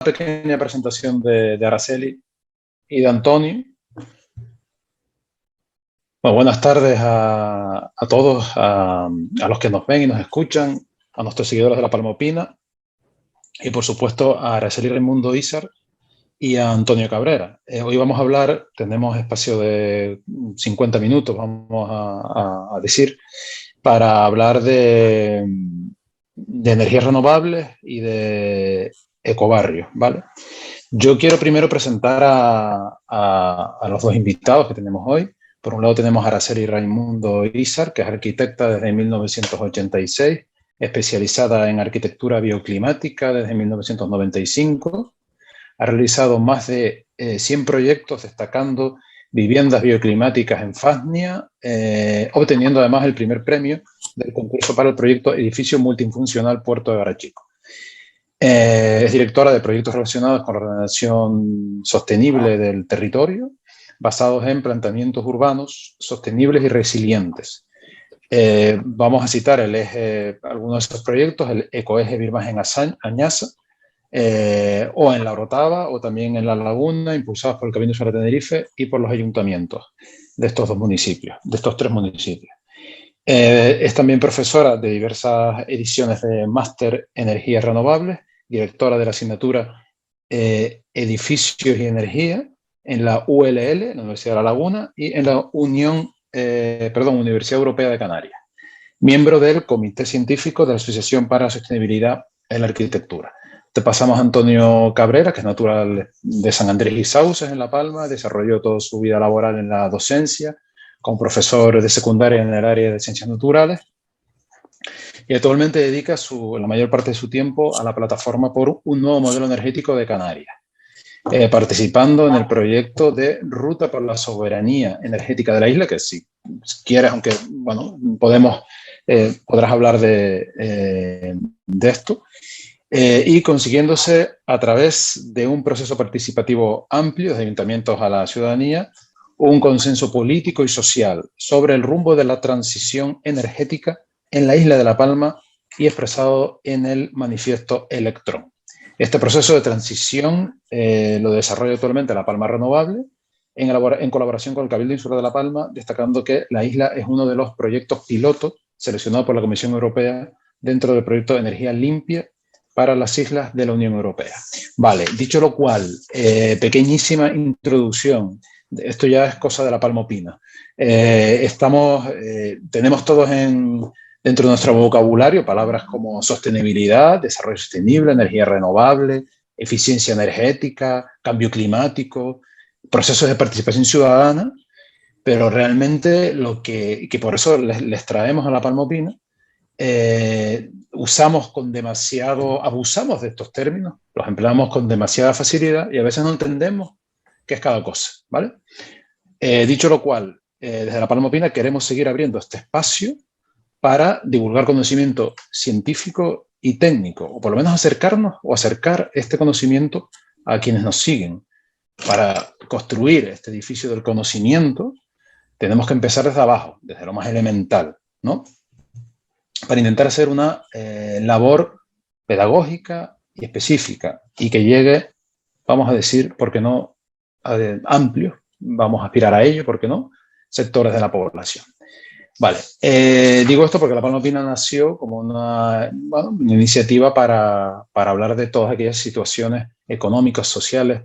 pequeña presentación de Araceli y de Antonio. Bueno, buenas tardes a todos, a los que nos ven y nos escuchan, a nuestros seguidores de La Palmopina y, por supuesto, a Araceli Raimundo Izar y a Antonio Cabrera. Hoy vamos a hablar, tenemos espacio de 50 minutos, vamos a decir, para hablar de energías renovables y de ecobarrios, ¿vale? Yo quiero primero presentar a los dos invitados que tenemos hoy. Por un lado tenemos a Araceli Raimundo Izar, que es arquitecta desde 1986, especializada en arquitectura bioclimática desde 1995. Ha realizado más de 100 proyectos destacando viviendas bioclimáticas en Fásnia, obteniendo además el primer premio del concurso para el proyecto Edificio Multifuncional Puerto de Barachico. Es directora de proyectos relacionados con la ordenación sostenible del territorio, basados en planteamientos urbanos sostenibles y resilientes. Vamos a citar algunos de esos proyectos, el Ecoeje Birmagen Añaza, o en La Orotava, o también en La Laguna, impulsados por el Cabildo Insular de Tenerife y por los ayuntamientos de estos dos municipios, de estos tres municipios. Es también profesora de diversas ediciones de Máster Energías Renovables, directora de la asignatura Edificios y Energía en la ULL, en la Universidad de La Laguna, y en la Universidad Europea de Canarias. Miembro del Comité Científico de la Asociación para la Sostenibilidad en la Arquitectura. Te pasamos a Antonio Cabrera, que es natural de San Andrés y Sauces, en La Palma, desarrolló toda su vida laboral en la docencia, como profesor de secundaria en el área de Ciencias Naturales, y actualmente dedica la mayor parte de su tiempo a la plataforma por un nuevo modelo energético de Canarias, participando en el proyecto de Ruta por la Soberanía Energética de la isla, que si quieres, aunque bueno, podrás hablar de esto, y consiguiéndose a través de un proceso participativo amplio de ayuntamientos a la ciudadanía, un consenso político y social sobre el rumbo de la transición energética en la isla de La Palma y expresado en el manifiesto Electrón. Este proceso de transición lo desarrolla actualmente La Palma Renovable en colaboración con el Cabildo Insular de La Palma, destacando que la isla es uno de los proyectos pilotos seleccionados por la Comisión Europea dentro del proyecto de energía limpia para las islas de la Unión Europea. Vale, dicho lo cual, pequeñísima introducción. Esto ya es cosa de La Palmopina. Tenemos todos dentro de nuestro vocabulario palabras como sostenibilidad, desarrollo sostenible, energía renovable, eficiencia energética, cambio climático, procesos de participación ciudadana, pero realmente que por eso les traemos a La Palmopina, abusamos de estos términos, los empleamos con demasiada facilidad y a veces no entendemos qué es cada cosa, ¿vale? Dicho lo cual, desde La Palmopina queremos seguir abriendo este espacio para divulgar conocimiento científico y técnico, o por lo menos acercar este conocimiento a quienes nos siguen. Para construir este edificio del conocimiento tenemos que empezar desde abajo, desde lo más elemental, ¿no? Para intentar hacer una labor pedagógica y específica y que llegue, vamos a decir, ¿por qué no?, amplio, vamos a aspirar a ello, ¿por qué no?, sectores de la población. Vale, digo esto porque La Palmopina nació como una iniciativa para hablar de todas aquellas situaciones económicas, sociales,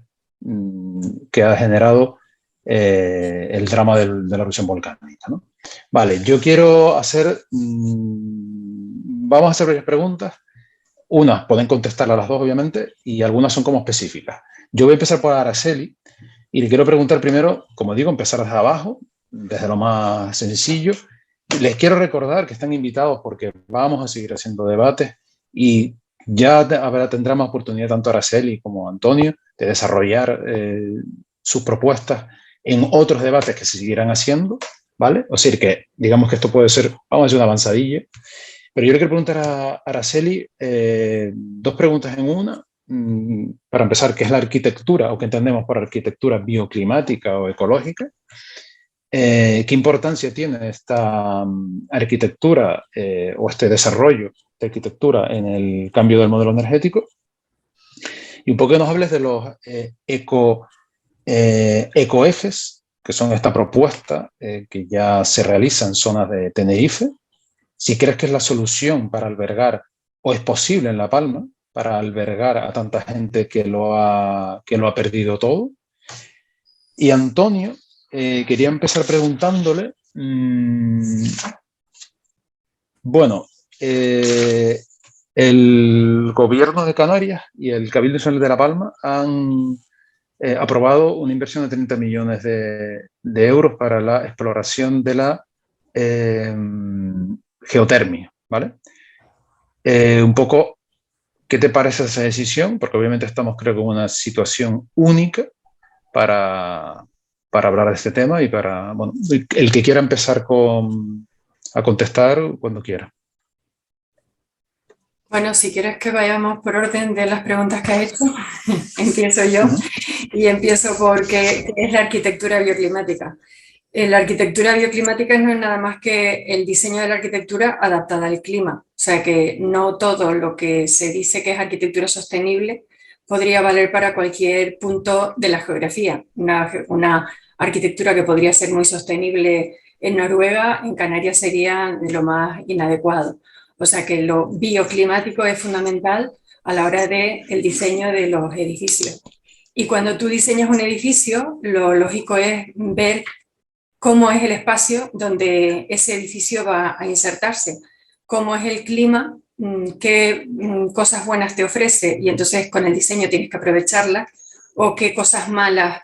que ha generado el drama de la erupción volcánica, ¿no? Vale, yo quiero vamos a hacer varias preguntas. Unas pueden contestar a las dos, obviamente, y algunas son como específicas. Yo voy a empezar por Araceli y le quiero preguntar primero, como digo, empezar desde abajo, desde lo más sencillo. Les quiero recordar que están invitados porque vamos a seguir haciendo debates y ya tendrá más oportunidad tanto Araceli como Antonio de desarrollar sus propuestas en otros debates que se seguirán haciendo, ¿vale? O sea, que digamos que esto puede ser, vamos a hacer una avanzadilla. Pero yo le quiero preguntar a Araceli dos preguntas en una. Para empezar, ¿qué es la arquitectura o qué entendemos por arquitectura bioclimática o ecológica? ¿Qué importancia tiene esta arquitectura o este desarrollo de arquitectura en el cambio del modelo energético? y un poco que nos hables de los ecoefes, que son esta propuesta que ya se realiza en zonas de Tenerife. Si crees que es la solución para albergar, o es posible en La Palma, para albergar a tanta gente que lo ha perdido todo. Y Antonio, quería empezar preguntándole, bueno, el gobierno de Canarias y el Cabildo Nacional de La Palma han aprobado una inversión de 30 millones de euros para la exploración de la geotermia, ¿vale? Un poco, ¿qué te parece esa decisión? Porque obviamente estamos, creo que en una situación única para hablar de este tema y para, bueno, el que quiera empezar a contestar cuando quiera. Bueno, si quieres que vayamos por orden de las preguntas que has hecho, empiezo yo y empiezo por qué es la arquitectura bioclimática. La arquitectura bioclimática no es nada más que el diseño de la arquitectura adaptada al clima, o sea que no todo lo que se dice que es arquitectura sostenible podría valer para cualquier punto de la geografía. Una arquitectura que podría ser muy sostenible en Noruega, en Canarias sería lo más inadecuado. O sea que lo bioclimático es fundamental a la hora del diseño de los edificios. Y cuando tú diseñas un edificio, lo lógico es ver cómo es el espacio donde ese edificio va a insertarse, cómo es el clima, qué cosas buenas te ofrece, y entonces con el diseño tienes que aprovecharlas, o qué cosas malas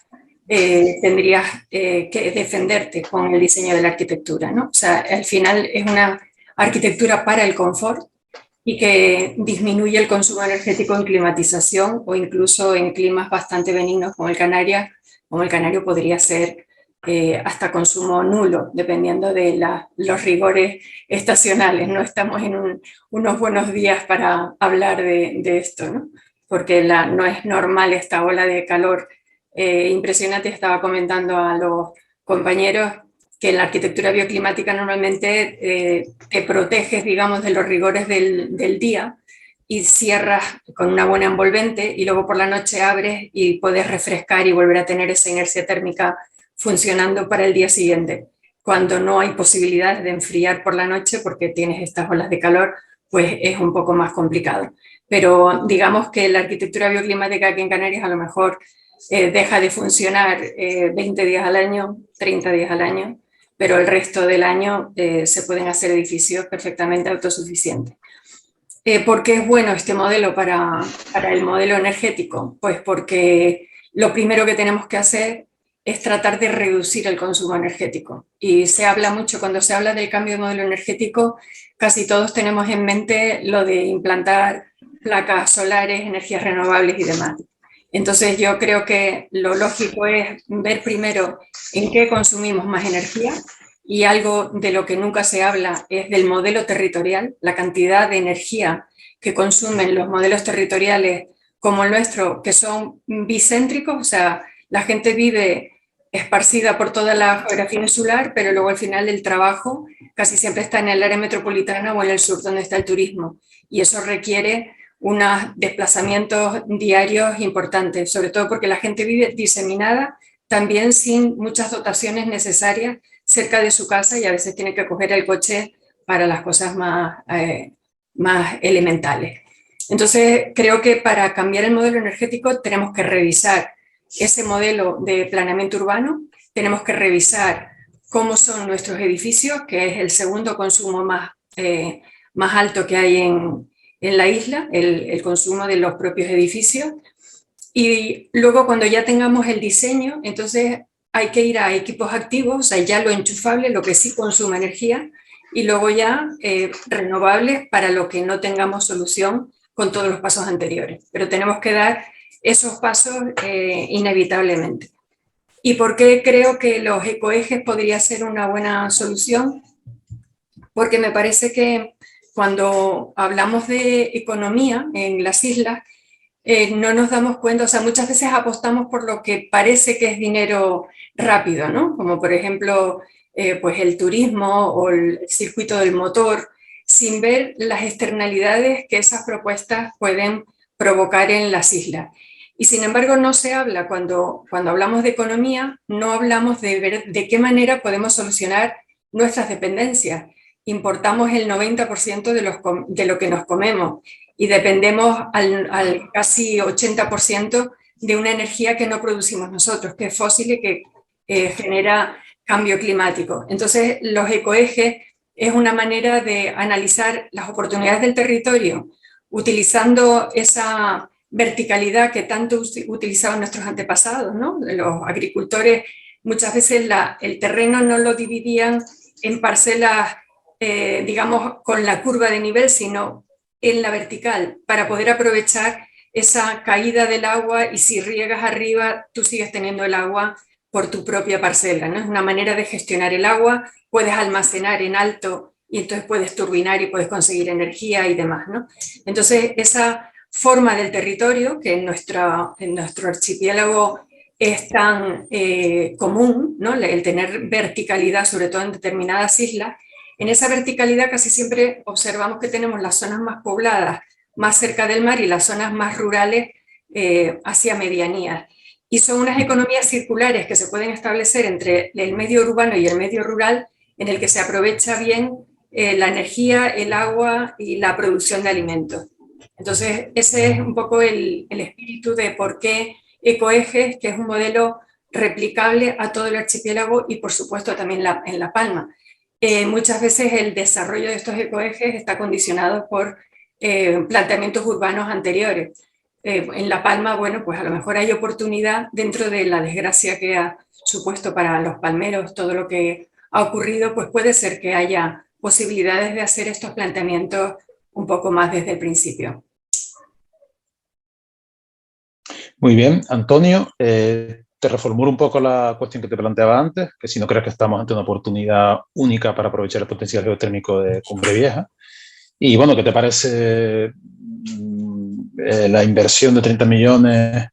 tendrías que defenderte con el diseño de la arquitectura, ¿no? O sea, al final es una arquitectura para el confort y que disminuye el consumo energético en climatización o incluso en climas bastante benignos como el Canario podría ser hasta consumo nulo, dependiendo de los rigores estacionales. No estamos en unos buenos días para hablar de esto, ¿no? Porque no es normal esta ola de calor impresionante. Estaba comentando a los compañeros que en la arquitectura bioclimática normalmente te proteges, digamos, de los rigores del día y cierras con una buena envolvente y luego por la noche abres y puedes refrescar y volver a tener esa inercia térmica funcionando para el día siguiente. Cuando no hay posibilidades de enfriar por la noche porque tienes estas olas de calor, pues es un poco más complicado. Pero digamos que la arquitectura bioclimática aquí en Canarias a lo mejor deja de funcionar 20 días al año, 30 días al año, pero el resto del año se pueden hacer edificios perfectamente autosuficientes. ¿Por qué es bueno este modelo para el modelo energético? Pues porque lo primero que tenemos que hacer es tratar de reducir el consumo energético. Y se habla mucho, cuando se habla del cambio de modelo energético, casi todos tenemos en mente lo de implantar placas solares, energías renovables y demás. Entonces yo creo que lo lógico es ver primero en qué consumimos más energía, y algo de lo que nunca se habla es del modelo territorial, la cantidad de energía que consumen los modelos territoriales como el nuestro, que son bicéntricos, o sea, la gente vive esparcida por toda la geografía insular, pero luego al final el trabajo casi siempre está en el área metropolitana o en el sur donde está el turismo, y eso requiere unos desplazamientos diarios importantes, sobre todo porque la gente vive diseminada también sin muchas dotaciones necesarias cerca de su casa y a veces tiene que coger el coche para las cosas más elementales. Entonces, creo que para cambiar el modelo energético tenemos que revisar ese modelo de planeamiento urbano, tenemos que revisar cómo son nuestros edificios, que es el segundo consumo más alto que hay en la isla, el consumo de los propios edificios. Y luego cuando ya tengamos el diseño, entonces hay que ir a equipos activos, o sea, ya lo enchufable, lo que sí consume energía, y luego ya renovables para lo que no tengamos solución con todos los pasos anteriores. Pero tenemos que dar esos pasos inevitablemente. ¿Y por qué creo que los ecoejes podría ser una buena solución? Porque me parece que cuando hablamos de economía en las islas, no nos damos cuenta, o sea, muchas veces apostamos por lo que parece que es dinero rápido, ¿no? Como por ejemplo, pues el turismo o el circuito del motor, sin ver las externalidades que esas propuestas pueden provocar en las islas. Y sin embargo no se habla, cuando hablamos de economía, no hablamos de ver de qué manera podemos solucionar nuestras dependencias. Importamos el 90% de lo que nos comemos y dependemos al casi 80% de una energía que no producimos nosotros, que es fósil y que genera cambio climático. Entonces, los ecoejes es una manera de analizar las oportunidades del territorio utilizando esa verticalidad que tanto utilizaban nuestros antepasados, ¿no? Los agricultores muchas veces el terreno no lo dividían en parcelas, digamos, con la curva de nivel, sino en la vertical, para poder aprovechar esa caída del agua y si riegas arriba, tú sigues teniendo el agua por tu propia parcela, ¿no? Es una manera de gestionar el agua, puedes almacenar en alto y entonces puedes turbinar y puedes conseguir energía y demás, ¿no? Entonces, esa forma del territorio, que en nuestro archipiélago es tan común, ¿no? El tener verticalidad, sobre todo en determinadas islas, en esa verticalidad casi siempre observamos que tenemos las zonas más pobladas más cerca del mar y las zonas más rurales hacia medianías. Y son unas economías circulares que se pueden establecer entre el medio urbano y el medio rural, en el que se aprovecha bien la energía, el agua y la producción de alimentos. Entonces, ese es un poco el espíritu de por qué Ecoejes, que es un modelo replicable a todo el archipiélago y, por supuesto, también en La Palma. Muchas veces el desarrollo de estos ecoejes está condicionado por planteamientos urbanos anteriores. En La Palma, bueno, pues a lo mejor hay oportunidad dentro de la desgracia que ha supuesto para los palmeros todo lo que ha ocurrido, pues puede ser que haya posibilidades de hacer estos planteamientos un poco más desde el principio. Muy bien, Antonio, te reformulo un poco la cuestión que te planteaba antes, que si no crees que estamos ante una oportunidad única para aprovechar el potencial geotérmico de Cumbre Vieja. Y bueno, ¿qué te parece la inversión de 30 millones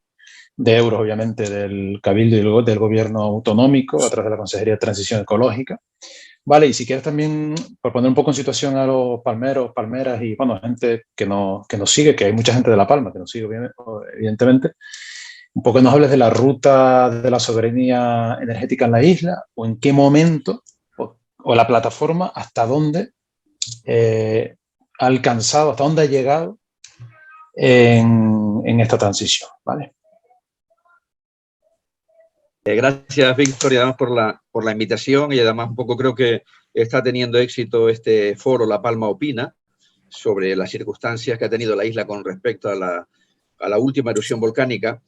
de euros, obviamente, del Cabildo y del Gobierno autonómico a través de la Consejería de Transición Ecológica? Vale, y si quieres también, por poner un poco en situación a los palmeros, palmeras y, bueno, gente que nos sigue, que hay mucha gente de La Palma que nos sigue, evidentemente, un poco nos hables de la ruta de la soberanía energética en la isla, o en qué momento, o la plataforma, hasta dónde ha alcanzado, hasta dónde ha llegado en esta transición, ¿vale? Gracias, Víctor, y además por la invitación, y además un poco creo que está teniendo éxito este foro La Palma Opina sobre las circunstancias que ha tenido la isla con respecto a la última erupción volcánica.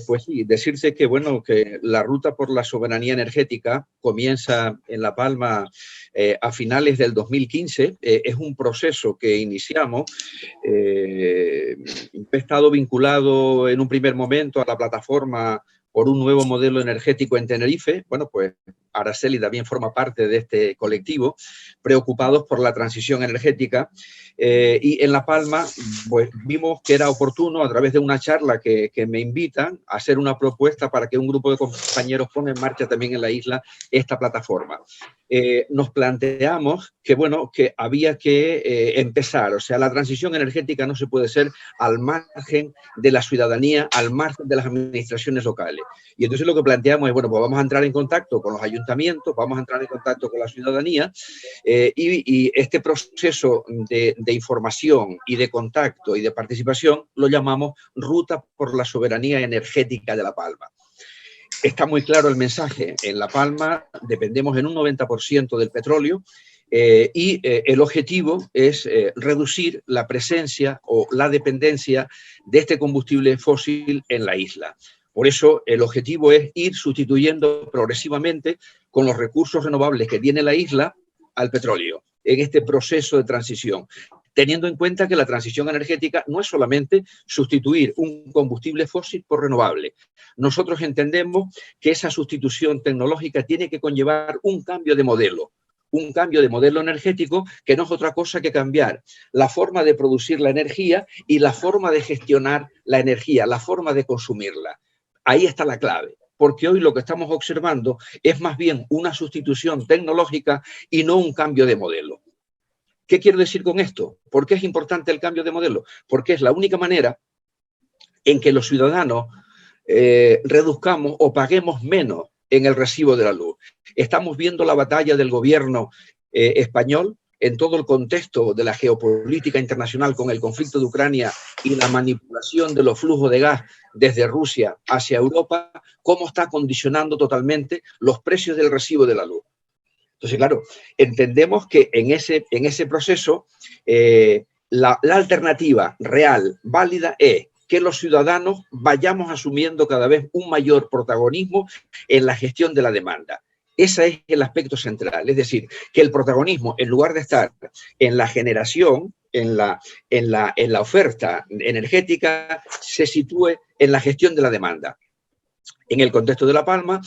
Pues sí, decirse que, bueno, que la ruta por la soberanía energética comienza en La Palma a finales del 2015. Es un proceso que iniciamos. He estado vinculado en un primer momento a la plataforma por un nuevo modelo energético en Tenerife. Bueno, pues Araceli también forma parte de este colectivo, preocupados por la transición energética. Y en La Palma, pues vimos que era oportuno, a través de una charla que me invitan, a hacer una propuesta para que un grupo de compañeros ponga en marcha también en la isla esta plataforma. Nos planteamos que, bueno, que había que empezar, o sea, la transición energética no se puede ser al margen de la ciudadanía, al margen de las administraciones locales. Y entonces lo que planteamos es, bueno, pues vamos a entrar en contacto con los ayuntamientos, vamos a entrar en contacto con la ciudadanía y este proceso de información y de contacto y de participación lo llamamos Ruta por la Soberanía Energética de La Palma. Está muy claro el mensaje. En La Palma dependemos en un 90% del petróleo y el objetivo es reducir la presencia o la dependencia de este combustible fósil en la isla. Por eso el objetivo es ir sustituyendo progresivamente con los recursos renovables que tiene la isla al petróleo en este proceso de transición, teniendo en cuenta que la transición energética no es solamente sustituir un combustible fósil por renovable. Nosotros entendemos que esa sustitución tecnológica tiene que conllevar un cambio de modelo energético que no es otra cosa que cambiar la forma de producir la energía y la forma de gestionar la energía, la forma de consumirla. Ahí está la clave, porque hoy lo que estamos observando es más bien una sustitución tecnológica y no un cambio de modelo. ¿Qué quiero decir con esto? ¿Por qué es importante el cambio de modelo? Porque es la única manera en que los ciudadanos reduzcamos o paguemos menos en el recibo de la luz. Estamos viendo la batalla del gobierno español en todo el contexto de la geopolítica internacional con el conflicto de Ucrania y la manipulación de los flujos de gas desde Rusia hacia Europa, cómo está condicionando totalmente los precios del recibo de la luz. Entonces, claro, entendemos que en ese proceso la alternativa real, válida, es que los ciudadanos vayamos asumiendo cada vez un mayor protagonismo en la gestión de la demanda. Ese es el aspecto central, es decir, que el protagonismo, en lugar de estar en la generación, en la oferta energética, se sitúe en la gestión de la demanda. En el contexto de La Palma,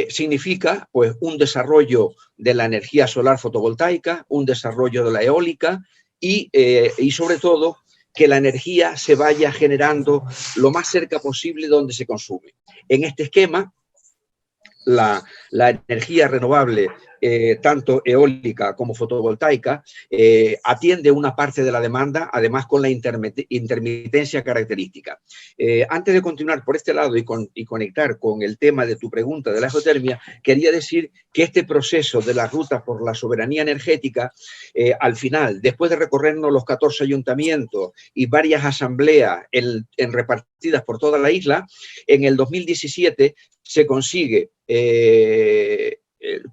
significa pues, un desarrollo de la energía solar fotovoltaica, un desarrollo de la eólica y sobre todo, que la energía se vaya generando lo más cerca posible donde se consume. En este esquema, la energía renovable, tanto eólica como fotovoltaica, atiende una parte de la demanda, además con la intermitencia característica. Antes de continuar por este lado y conectar con el tema de tu pregunta de la geotermia, quería decir que este proceso de la ruta por la soberanía energética, al final, después de recorrernos los 14 ayuntamientos y varias asambleas repartidas por toda la isla, en el 2017 se consigue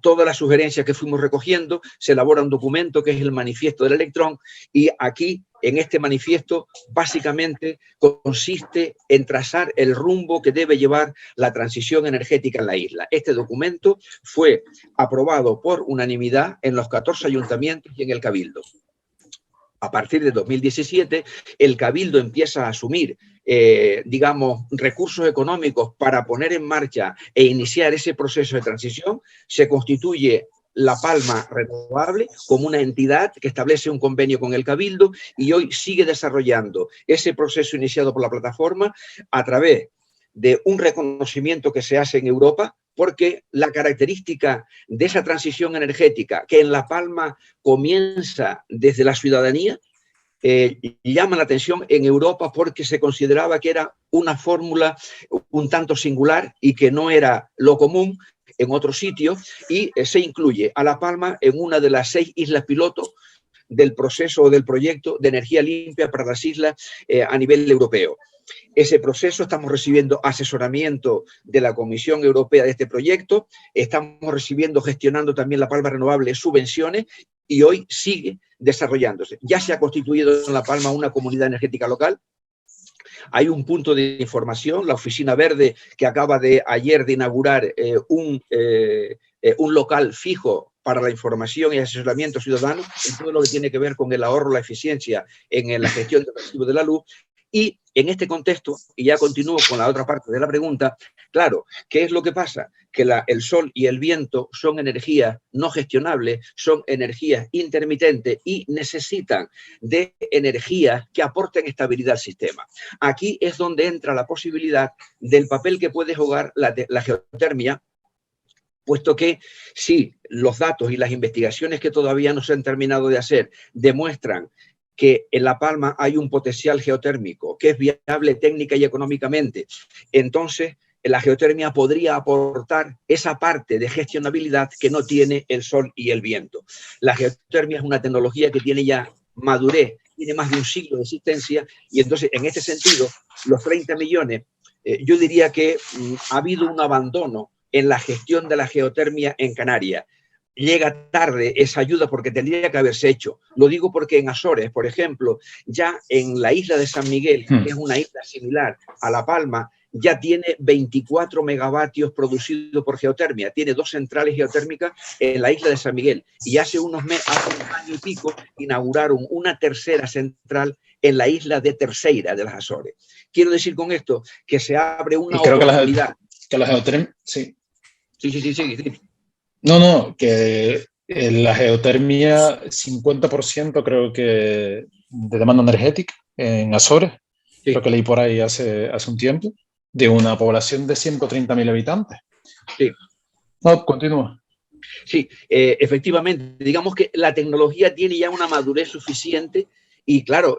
todas las sugerencias que fuimos recogiendo, se elabora un documento que es el manifiesto del electrón y aquí, en este manifiesto, básicamente consiste en trazar el rumbo que debe llevar la transición energética en la isla. Este documento fue aprobado por unanimidad en los 14 ayuntamientos y en el Cabildo. A partir de 2017, el Cabildo empieza a asumir, digamos, recursos económicos para poner en marcha e iniciar ese proceso de transición. Se constituye La Palma Renovable como una entidad que establece un convenio con el Cabildo y hoy sigue desarrollando ese proceso iniciado por la plataforma a través de un reconocimiento que se hace en Europa, porque la característica de esa transición energética que en La Palma comienza desde la ciudadanía, llama la atención en Europa porque se consideraba que era una fórmula un tanto singular y que no era lo común en otros sitios y se incluye a La Palma en una de las 6 islas piloto del proceso o del proyecto de energía limpia para las islas a nivel europeo. Ese proceso, estamos recibiendo asesoramiento de la Comisión Europea de este proyecto, estamos recibiendo, gestionando también La Palma Renovable subvenciones y hoy sigue desarrollándose. Ya se ha constituido en La Palma una comunidad energética local. Hay un punto de información, la Oficina Verde, que acaba ayer de inaugurar un local fijo para la información y asesoramiento ciudadano en todo lo que tiene que ver con el ahorro, la eficiencia en la gestión del recibo de la luz. Y en este contexto, y ya continúo con la otra parte de la pregunta, claro, ¿qué es lo que pasa? Que el sol y el viento son energías no gestionables, son energías intermitentes y necesitan de energías que aporten estabilidad al sistema. Aquí es donde entra la posibilidad del papel que puede jugar la geotermia, puesto que si los datos y las investigaciones que todavía no se han terminado de hacer demuestran que en La Palma hay un potencial geotérmico que es viable técnica y económicamente, entonces la geotermia podría aportar esa parte de gestionabilidad que no tiene el sol y el viento. La geotermia es una tecnología que tiene ya madurez, tiene más de un siglo de existencia y entonces en este sentido los 30 millones, yo diría que ha habido un abandono en la gestión de la geotermia en Canarias. Llega tarde esa ayuda porque tendría que haberse hecho. Lo digo porque en Azores, por ejemplo, ya en la isla de San Miguel, que es una isla similar a La Palma, ya tiene 24 megavatios producidos por geotermia. Tiene 2 centrales geotérmicas en la isla de San Miguel. Y hace un año y pico, inauguraron una tercera central en la isla de Terceira, de las Azores. Quiero decir con esto que se abre una oportunidad. Que la geotermia, sí. Sí. No, que la geotermia, 50% creo que de demanda energética en Azores, sí. Creo que leí por ahí hace un tiempo, de una población de 130.000 habitantes. Sí. No, continúa. Sí, efectivamente, digamos que la tecnología tiene ya una madurez suficiente Y claro,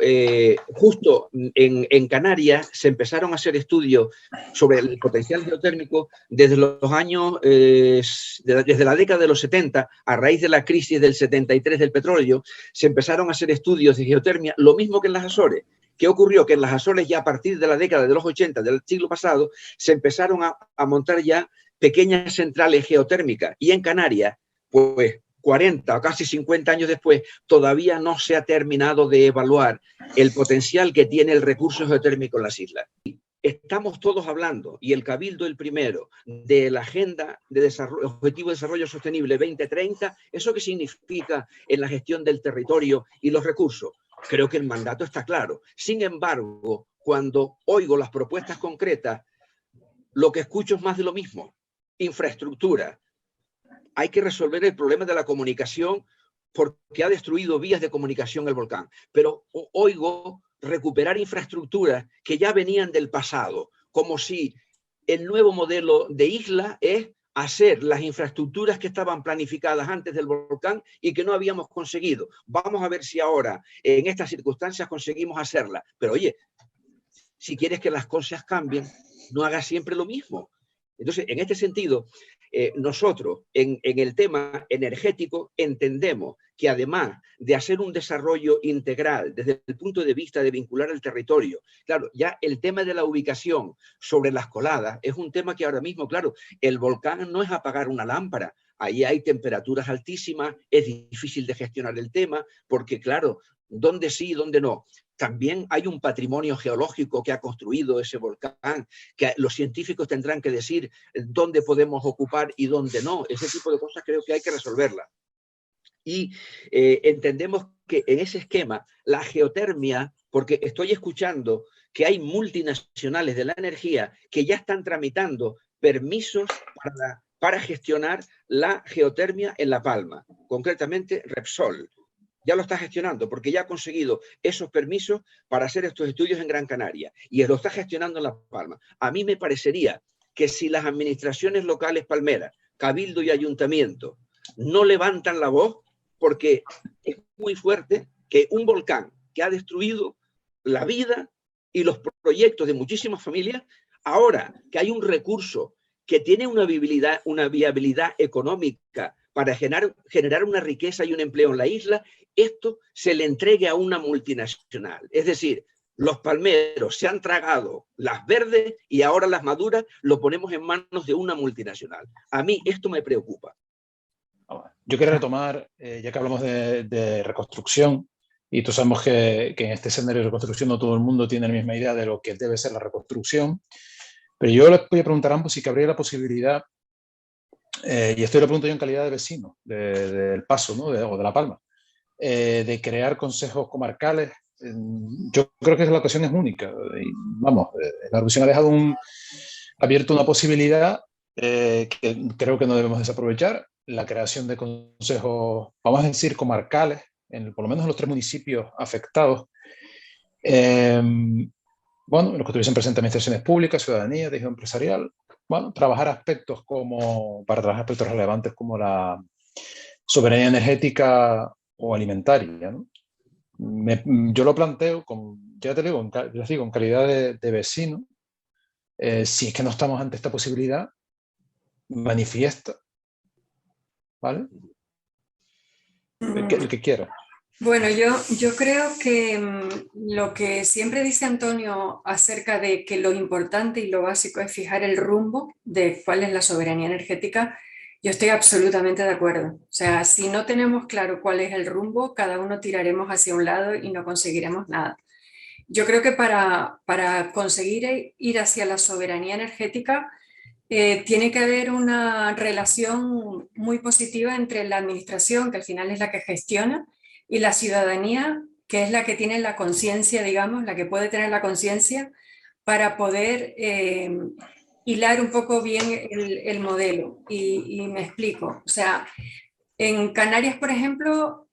justo en Canarias se empezaron a hacer estudios sobre el potencial geotérmico desde los años, desde la década de los 70, a raíz de la crisis del 73 del petróleo, se empezaron a hacer estudios de geotermia, lo mismo que en las Azores. ¿Qué ocurrió? Que en las Azores ya a partir de la década de los 80 del siglo pasado se empezaron a montar ya pequeñas centrales geotérmicas, y en Canarias, pues 40 o casi 50 años después, todavía no se ha terminado de evaluar el potencial que tiene el recurso geotérmico en las islas. Estamos todos hablando, y el Cabildo el primero, de la Agenda de Desarrollo, Objetivo de Desarrollo Sostenible 2030. ¿Eso qué significa en la gestión del territorio y los recursos? Creo que el mandato está claro. Sin embargo, cuando oigo las propuestas concretas, lo que escucho es más de lo mismo. Infraestructura. Hay que resolver el problema de la comunicación porque ha destruido vías de comunicación el volcán. Pero oigo recuperar infraestructuras que ya venían del pasado, como si el nuevo modelo de isla es hacer las infraestructuras que estaban planificadas antes del volcán y que no habíamos conseguido. Vamos a ver si ahora, en estas circunstancias, conseguimos hacerlas. Pero oye, si quieres que las cosas cambien, no hagas siempre lo mismo. Entonces, en este sentido, nosotros en el tema energético entendemos que además de hacer un desarrollo integral desde el punto de vista de vincular el territorio, claro, ya el tema de la ubicación sobre las coladas es un tema que ahora mismo, claro, el volcán no es apagar una lámpara, ahí hay temperaturas altísimas, es difícil de gestionar el tema, porque claro, ¿dónde sí y dónde no? También hay un patrimonio geológico que ha construido ese volcán, que los científicos tendrán que decir dónde podemos ocupar y dónde no. Ese tipo de cosas creo que hay que resolverlas. Y entendemos que en ese esquema, la geotermia, porque estoy escuchando que hay multinacionales de la energía que ya están tramitando permisos para gestionar la geotermia en La Palma, concretamente Repsol. Ya lo está gestionando porque ya ha conseguido esos permisos para hacer estos estudios en Gran Canaria y lo está gestionando en La Palma. A mí me parecería que si las administraciones locales palmeras, Cabildo y Ayuntamiento, no levantan la voz, porque es muy fuerte que un volcán que ha destruido la vida y los proyectos de muchísimas familias, ahora que hay un recurso que tiene una viabilidad económica para generar una riqueza y un empleo en la isla, esto se le entregue a una multinacional. Es decir, los palmeros se han tragado las verdes y ahora las maduras lo ponemos en manos de una multinacional. A mí esto me preocupa. Yo quiero retomar, ya que hablamos de reconstrucción, y tú sabemos que en este escenario de reconstrucción no todo el mundo tiene la misma idea de lo que debe ser la reconstrucción, pero yo les voy a preguntar a ambos si cabría la posibilidad, y esto lo pregunto yo en calidad de vecino del Paso, ¿no? O de La Palma, de crear consejos comarcales. Yo creo que la ocasión es única. Y, vamos, la Eurovisión ha dejado abierto una posibilidad que creo que no debemos desaprovechar, la creación de consejos, vamos a decir, comarcales, por lo menos en los 3 municipios afectados. Bueno, los que tuviesen presentes administraciones públicas, ciudadanía, tejido empresarial. Bueno, para trabajar aspectos relevantes como la soberanía energética o alimentaria, ¿no? Yo lo planteo, ya te digo, en calidad de vecino, si es que no estamos ante esta posibilidad manifiesta, ¿vale? El que quiera. Bueno, yo creo que lo que siempre dice Antonio acerca de que lo importante y lo básico es fijar el rumbo de cuál es la soberanía energética, yo estoy absolutamente de acuerdo. O sea, si no tenemos claro cuál es el rumbo, cada uno tiraremos hacia un lado y no conseguiremos nada. Yo creo que para conseguir ir hacia la soberanía energética, tiene que haber una relación muy positiva entre la administración, que al final es la que gestiona, y la ciudadanía, que es la que tiene la conciencia, digamos, la que puede tener la conciencia para poder hilar un poco bien el modelo. Y me explico. O sea, en Canarias, por ejemplo,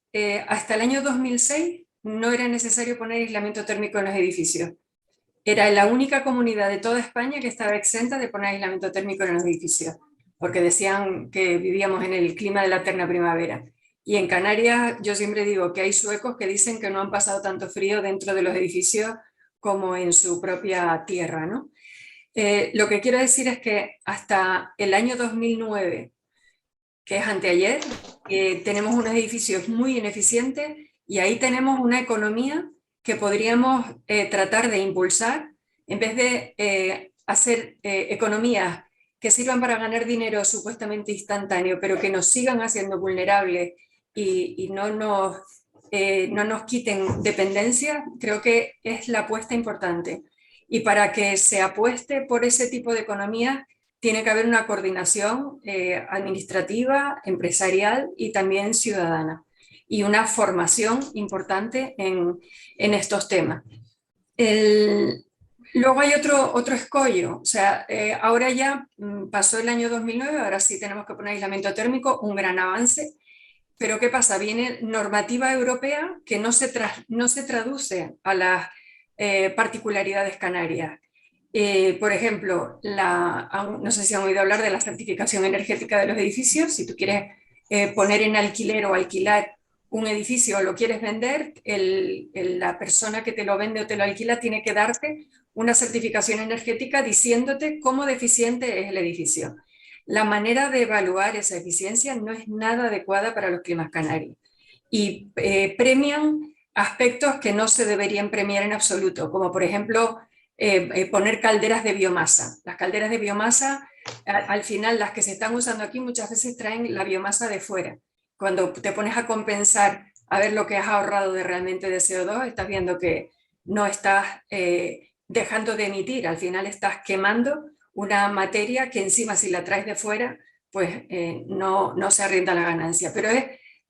hasta el año 2006 no era necesario poner aislamiento térmico en los edificios. Era la única comunidad de toda España que estaba exenta de poner aislamiento térmico en los edificios, porque decían que vivíamos en el clima de la eterna primavera. Y en Canarias yo siempre digo que hay suecos que dicen que no han pasado tanto frío dentro de los edificios como en su propia tierra, ¿no? Lo que quiero decir es que hasta el año 2009, que es anteayer, tenemos unos edificios muy ineficientes y ahí tenemos una economía que podríamos tratar de impulsar en vez de hacer economías que sirvan para ganar dinero supuestamente instantáneo, pero que nos sigan haciendo vulnerables y no nos quiten dependencia. Creo que es la apuesta importante. Y para que se apueste por ese tipo de economía, tiene que haber una coordinación administrativa, empresarial y también ciudadana, y una formación importante en estos temas. Luego hay otro escollo, o sea, ahora ya pasó el año 2009, ahora sí tenemos que poner aislamiento térmico, un gran avance, pero ¿qué pasa? Viene normativa europea que no se traduce a las particularidades canarias. Por ejemplo, no sé si han oído hablar de la certificación energética de los edificios. Si tú quieres poner en alquiler o alquilar un edificio o lo quieres vender, la persona que te lo vende o te lo alquila tiene que darte una certificación energética diciéndote cómo deficiente es el edificio. La manera de evaluar esa eficiencia no es nada adecuada para los climas canarios y premian aspectos que no se deberían premiar en absoluto, como por ejemplo poner calderas de biomasa. Las calderas de biomasa, al final las que se están usando aquí muchas veces traen la biomasa de fuera. Cuando te pones a compensar a ver lo que has ahorrado de realmente de CO2, estás viendo que no estás dejando de emitir, al final estás quemando una materia que encima si la traes de fuera, pues no se arrienda la ganancia. Pero es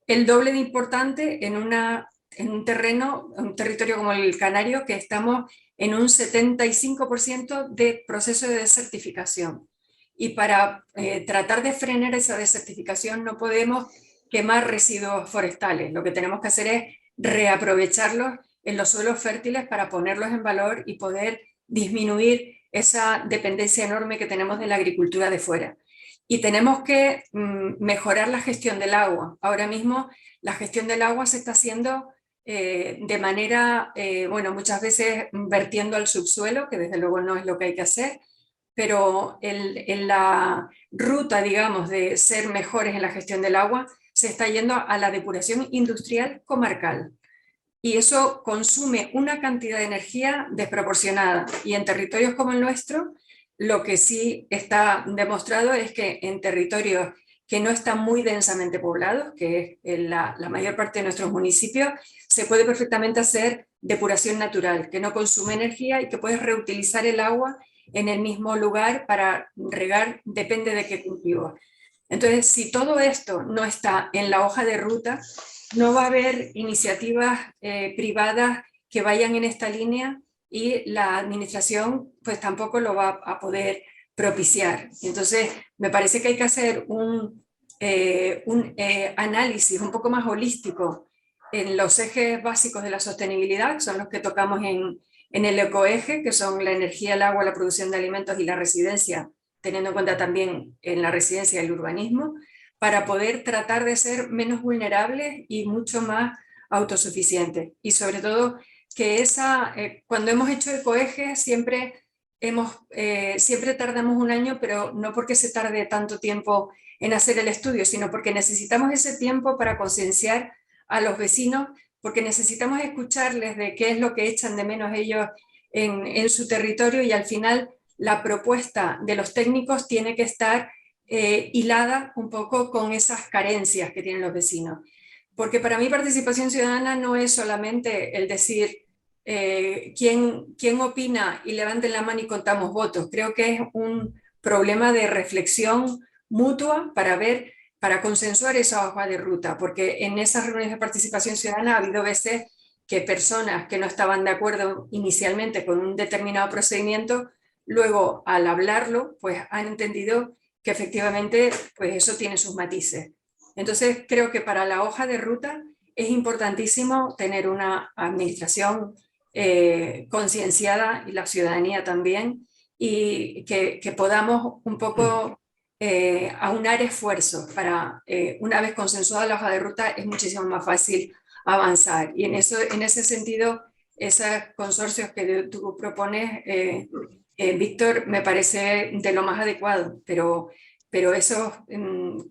el doble de importante en un terreno, un territorio como el Canario, que estamos en un 75% de proceso de desertificación. Y para tratar de frenar esa desertificación no podemos quemar residuos forestales. Lo que tenemos que hacer es reaprovecharlos en los suelos fértiles para ponerlos en valor y poder disminuir esa dependencia enorme que tenemos de la agricultura de fuera. Y tenemos que mejorar la gestión del agua. Ahora mismo la gestión del agua se está haciendo de manera, bueno, muchas veces vertiendo al subsuelo, que desde luego no es lo que hay que hacer, pero en la ruta, digamos, de ser mejores en la gestión del agua, se está yendo a la depuración industrial comarcal. Y eso consume una cantidad de energía desproporcionada. Y en territorios como el nuestro, lo que sí está demostrado es que en territorios que no están muy densamente poblados, que es la mayor parte de nuestros municipios, se puede perfectamente hacer depuración natural, que no consume energía y que puedes reutilizar el agua en el mismo lugar para regar, depende de qué cultivo. Entonces, si todo esto no está en la hoja de ruta, no va a haber iniciativas privadas que vayan en esta línea y la administración pues tampoco lo va a poder propiciar. Entonces, me parece que hay que hacer un análisis un poco más holístico en los ejes básicos de la sostenibilidad, que son los que tocamos en el ecoeje, que son la energía, el agua, la producción de alimentos y la residencia, teniendo en cuenta también en la residencia el urbanismo, para poder tratar de ser menos vulnerables y mucho más autosuficientes. Y sobre todo que cuando hemos hecho ecoejes siempre tardamos un año, pero no porque se tarde tanto tiempo en hacer el estudio, sino porque necesitamos ese tiempo para concienciar a los vecinos, porque necesitamos escucharles de qué es lo que echan de menos ellos en su territorio, y al final la propuesta de los técnicos tiene que estar hilada un poco con esas carencias que tienen los vecinos. Porque para mí participación ciudadana no es solamente el decir quién opina y levanten la mano y contamos votos. Creo que es un problema de reflexión mutua para consensuar esa hoja de ruta, porque en esas reuniones de participación ciudadana ha habido veces que personas que no estaban de acuerdo inicialmente con un determinado procedimiento, luego al hablarlo, pues han entendido que efectivamente pues eso tiene sus matices. Entonces creo que para la hoja de ruta es importantísimo tener una administración concienciada y la ciudadanía también, y que podamos un poco aunar esfuerzos para, una vez consensuada la hoja de ruta, es muchísimo más fácil avanzar. Y en ese sentido, esos consorcios que tú propones, Víctor, me parece de lo más adecuado, pero esos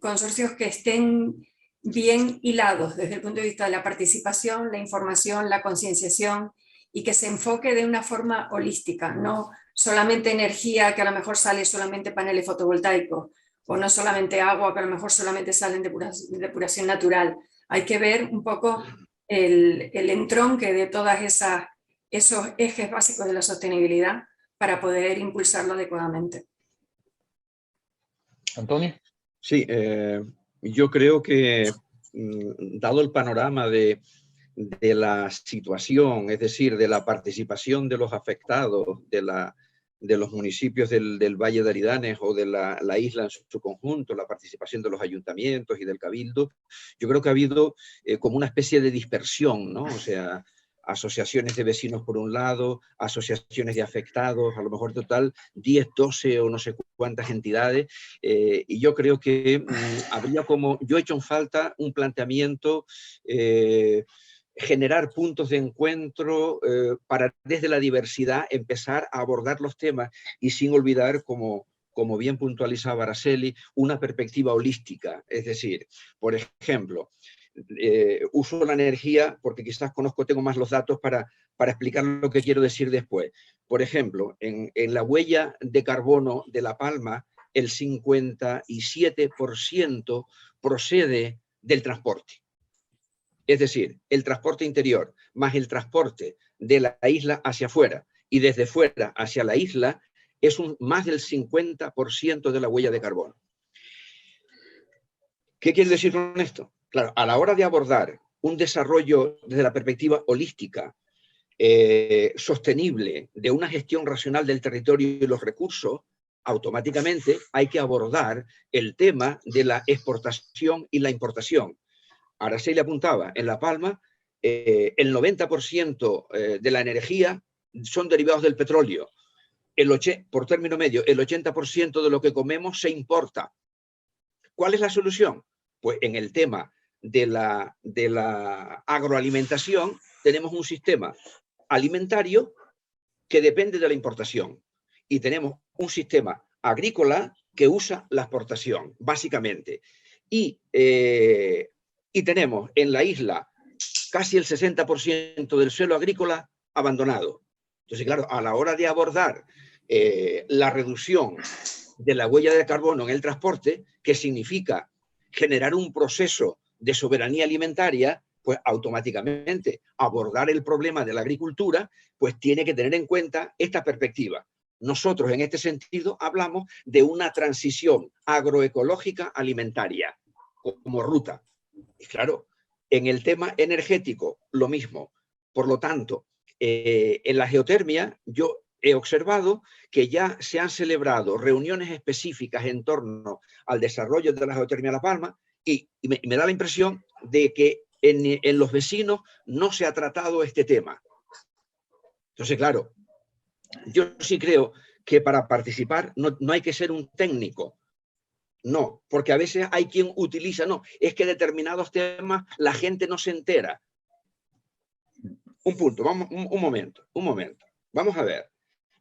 consorcios que estén bien hilados desde el punto de vista de la participación, la información, la concienciación, y que se enfoque de una forma holística, no solamente energía, que a lo mejor sale solamente paneles fotovoltaicos, o no solamente agua, que a lo mejor solamente salen depuración natural. Hay que ver un poco el entronque de todos esos ejes básicos de la sostenibilidad para poder impulsarlo adecuadamente. Antonio. Sí, yo creo que, dado el panorama de la situación, es decir, de la participación de los afectados, de los municipios del Valle de Aridanes o de la isla en su conjunto, la participación de los ayuntamientos y del cabildo, yo creo que ha habido como una especie de dispersión, ¿no? O sea, asociaciones de vecinos por un lado, asociaciones de afectados, a lo mejor total 10, 12 o no sé cuántas entidades, y yo creo que habría como, yo he hecho en falta un planteamiento, generar puntos de encuentro para desde la diversidad empezar a abordar los temas y sin olvidar, como bien puntualizaba Araceli, una perspectiva holística. Es decir, por ejemplo, uso la energía porque quizás tengo más los datos para explicar lo que quiero decir después. Por ejemplo, en la huella de carbono de La Palma, el 57% procede del transporte. Es decir, el transporte interior más el transporte de la isla hacia afuera y desde fuera hacia la isla es más del 50% de la huella de carbono. ¿Qué quiere decir con esto? Claro, a la hora de abordar un desarrollo desde la perspectiva holística, sostenible, de una gestión racional del territorio y los recursos, automáticamente hay que abordar el tema de la exportación y la importación. Araceli apuntaba, en La Palma, el 90% de la energía son derivados del petróleo. Por término medio, el 80% de lo que comemos se importa. ¿Cuál es la solución? Pues en el tema de la agroalimentación tenemos un sistema alimentario que depende de la importación y tenemos un sistema agrícola que usa la exportación, básicamente. Y tenemos en la isla casi el 60% del suelo agrícola abandonado. Entonces, claro, a la hora de abordar la reducción de la huella de carbono en el transporte, que significa generar un proceso de soberanía alimentaria, pues automáticamente abordar el problema de la agricultura, pues tiene que tener en cuenta esta perspectiva. Nosotros en este sentido hablamos de una transición agroecológica alimentaria como ruta. Y claro, en el tema energético, lo mismo. Por lo tanto, en la geotermia, yo he observado que ya se han celebrado reuniones específicas en torno al desarrollo de la geotermia de La Palma y me da la impresión de que en los vecinos no se ha tratado este tema. Entonces, claro, yo sí creo que para participar no hay que ser un técnico. No, porque a veces hay quien utiliza, no, es que determinados temas la gente no se entera. Un punto, vamos, un momento. Vamos a ver.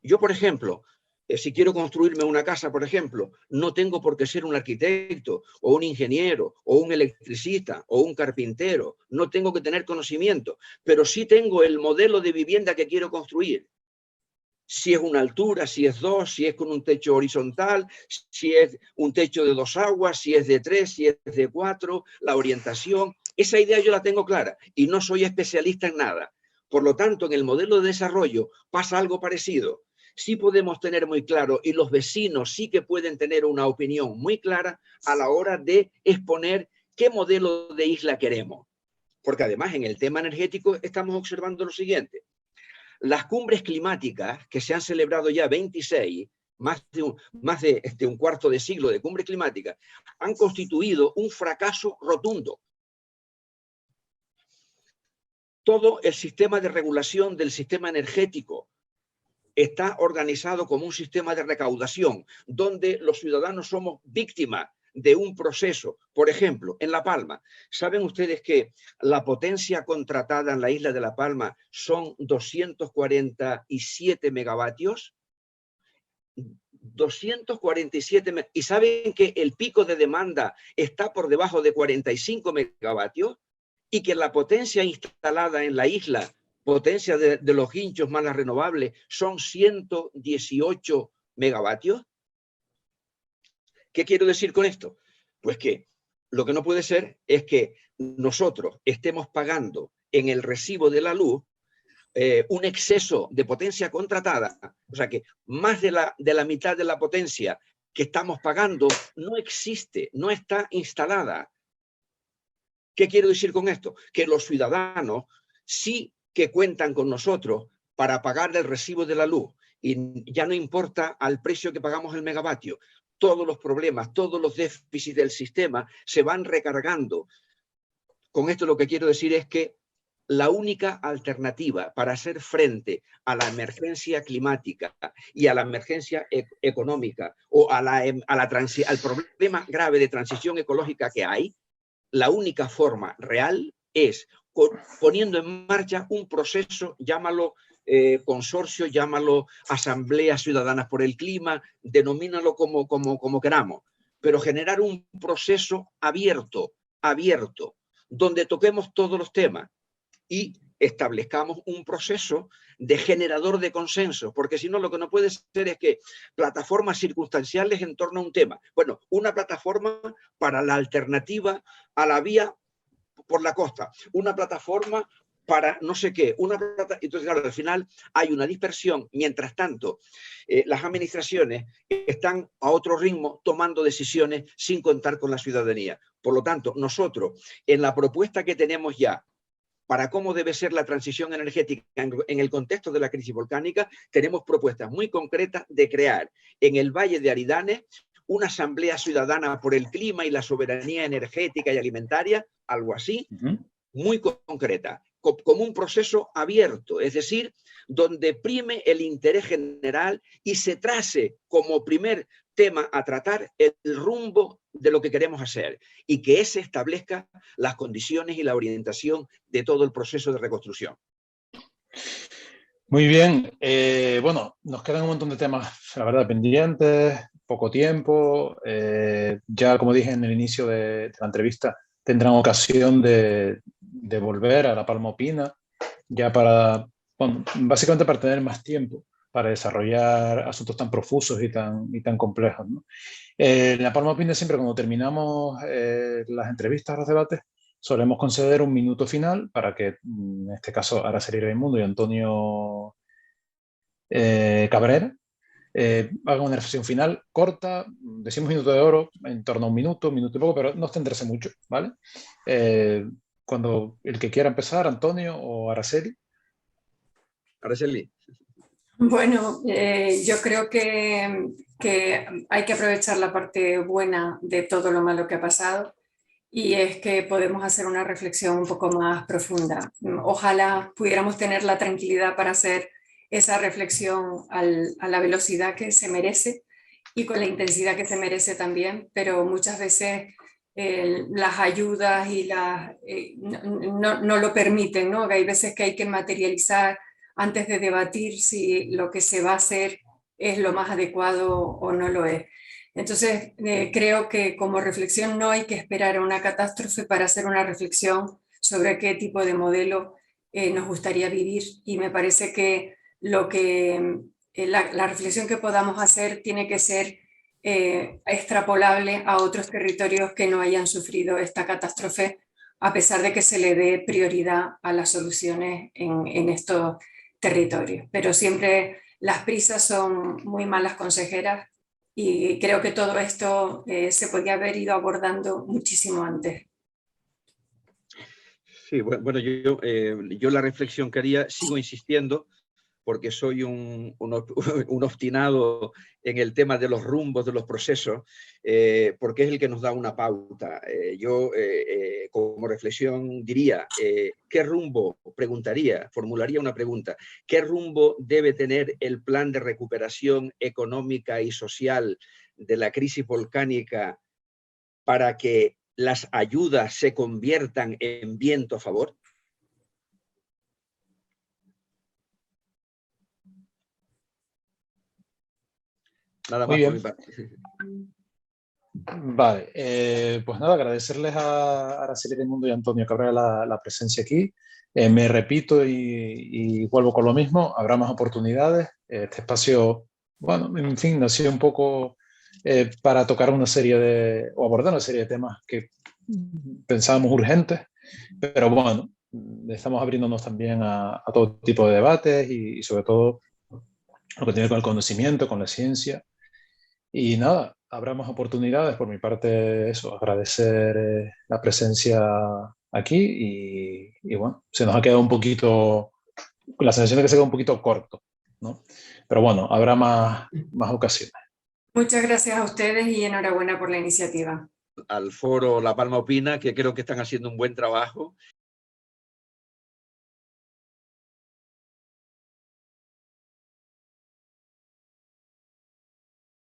Yo, por ejemplo, si quiero construirme una casa, por ejemplo, no tengo por qué ser un arquitecto o un ingeniero o un electricista o un carpintero. No tengo que tener conocimiento, pero sí tengo el modelo de vivienda que quiero construir. Si es una altura, si es 2, si es con un techo horizontal, si es un techo de 2 aguas, si es de 3, si es de 4, la orientación. Esa idea yo la tengo clara y no soy especialista en nada. Por lo tanto, en el modelo de desarrollo pasa algo parecido. Sí podemos tener muy claro y los vecinos sí que pueden tener una opinión muy clara a la hora de exponer qué modelo de isla queremos. Porque además en el tema energético estamos observando lo siguiente. Las cumbres climáticas, que se han celebrado ya 26, más de un cuarto de siglo de cumbres climáticas, han constituido un fracaso rotundo. Todo el sistema de regulación del sistema energético está organizado como un sistema de recaudación, donde los ciudadanos somos víctimas de un proceso. Por ejemplo, en La Palma, ¿saben ustedes que la potencia contratada en la isla de La Palma son 247 megavatios? 247, y saben que el pico de demanda está por debajo de 45 megavatios y que la potencia instalada en la isla, potencia de los hinchos más las renovables, son 118 megavatios. ¿Qué quiero decir con esto? Pues que lo que no puede ser es que nosotros estemos pagando en el recibo de la luz un exceso de potencia contratada, o sea que más de la mitad de la potencia que estamos pagando no existe, no está instalada. ¿Qué quiero decir con esto? Que los ciudadanos sí que cuentan con nosotros para pagar el recibo de la luz, y ya no importa al precio que pagamos el megavatio. Todos los problemas, todos los déficits del sistema se van recargando. Con esto lo que quiero decir es que la única alternativa para hacer frente a la emergencia climática y a la emergencia económica o al problema grave de transición ecológica que hay, la única forma real es poniendo en marcha un proceso, llámalo consorcio, llámalo asambleas ciudadanas por el clima, denomínalo como queramos, pero generar un proceso abierto, donde toquemos todos los temas y establezcamos un proceso de generador de consenso, porque si no lo que no puede ser es que plataformas circunstanciales en torno a un tema. Bueno, una plataforma para la alternativa a la vía por la costa, una plataforma para no sé qué, entonces claro, al final hay una dispersión. Mientras tanto, las administraciones están a otro ritmo tomando decisiones sin contar con la ciudadanía. Por lo tanto, nosotros en la propuesta que tenemos ya para cómo debe ser la transición energética en el contexto de la crisis volcánica, tenemos propuestas muy concretas de crear en el Valle de Aridane una asamblea ciudadana por el clima y la soberanía energética y alimentaria, algo así, muy concreta, como un proceso abierto, es decir, donde prime el interés general y se trace como primer tema a tratar el rumbo de lo que queremos hacer y que ese establezca las condiciones y la orientación de todo el proceso de reconstrucción. Muy bien. Bueno, nos quedan un montón de temas, la verdad, pendientes, poco tiempo. Ya, como dije en el inicio de la entrevista, tendrán ocasión de volver a La Palma Opina, ya para, bueno, básicamente para tener más tiempo para desarrollar asuntos tan profusos y tan complejos, ¿no? En La Palma Opina siempre cuando terminamos las entrevistas, los debates, solemos conceder un minuto final para que, en este caso, Araceli Raimundo y Antonio Cabrera hagan una reflexión final corta, decimos minuto de oro, en torno a un minuto y poco, pero no extenderse mucho, ¿vale? Cuando el que quiera empezar, Antonio o Araceli. Araceli. Bueno, yo creo que hay que aprovechar la parte buena de todo lo malo que ha pasado, y es que podemos hacer una reflexión un poco más profunda. Ojalá pudiéramos tener la tranquilidad para hacer esa reflexión a la velocidad que se merece y con la intensidad que se merece también, pero muchas veces las ayudas y no lo permiten, ¿no? Hay veces que hay que materializar antes de debatir si lo que se va a hacer es lo más adecuado o no lo es. Entonces, creo que como reflexión no hay que esperar a una catástrofe para hacer una reflexión sobre qué tipo de modelo nos gustaría vivir, y me parece que la reflexión que podamos hacer tiene que ser extrapolable a otros territorios que no hayan sufrido esta catástrofe, a pesar de que se le dé prioridad a las soluciones en estos territorios. Pero siempre las prisas son muy malas consejeras, y creo que todo esto se podía haber ido abordando muchísimo antes. Sí, bueno, yo la reflexión que haría, sigo insistiendo, porque soy un obstinado en el tema de los rumbos, de los procesos, porque es el que nos da una pauta. Yo, como reflexión, diría, ¿qué rumbo? Formularía una pregunta. ¿Qué rumbo debe tener el plan de recuperación económica y social de la crisis volcánica para que las ayudas se conviertan en viento a favor? Nada Muy más por bien. mi parte. Vale, pues nada, agradecerles a Araceli Raimundo y Antonio Cabrera la presencia aquí. Me repito y vuelvo con lo mismo, habrá más oportunidades. Este espacio, bueno, en fin, nació un poco para tocar una serie o abordar una serie de temas que pensábamos urgentes, pero bueno, estamos abriéndonos también a todo tipo de debates y sobre todo lo que tiene con el conocimiento, con la ciencia. Y nada, habrá más oportunidades. Por mi parte, eso, agradecer la presencia aquí y bueno, se nos ha quedado un poquito, la sensación de que se queda un poquito corto, ¿no? Pero bueno, habrá más ocasiones. Muchas gracias a ustedes y enhorabuena por la iniciativa. Al foro La Palma Opina, que creo que están haciendo un buen trabajo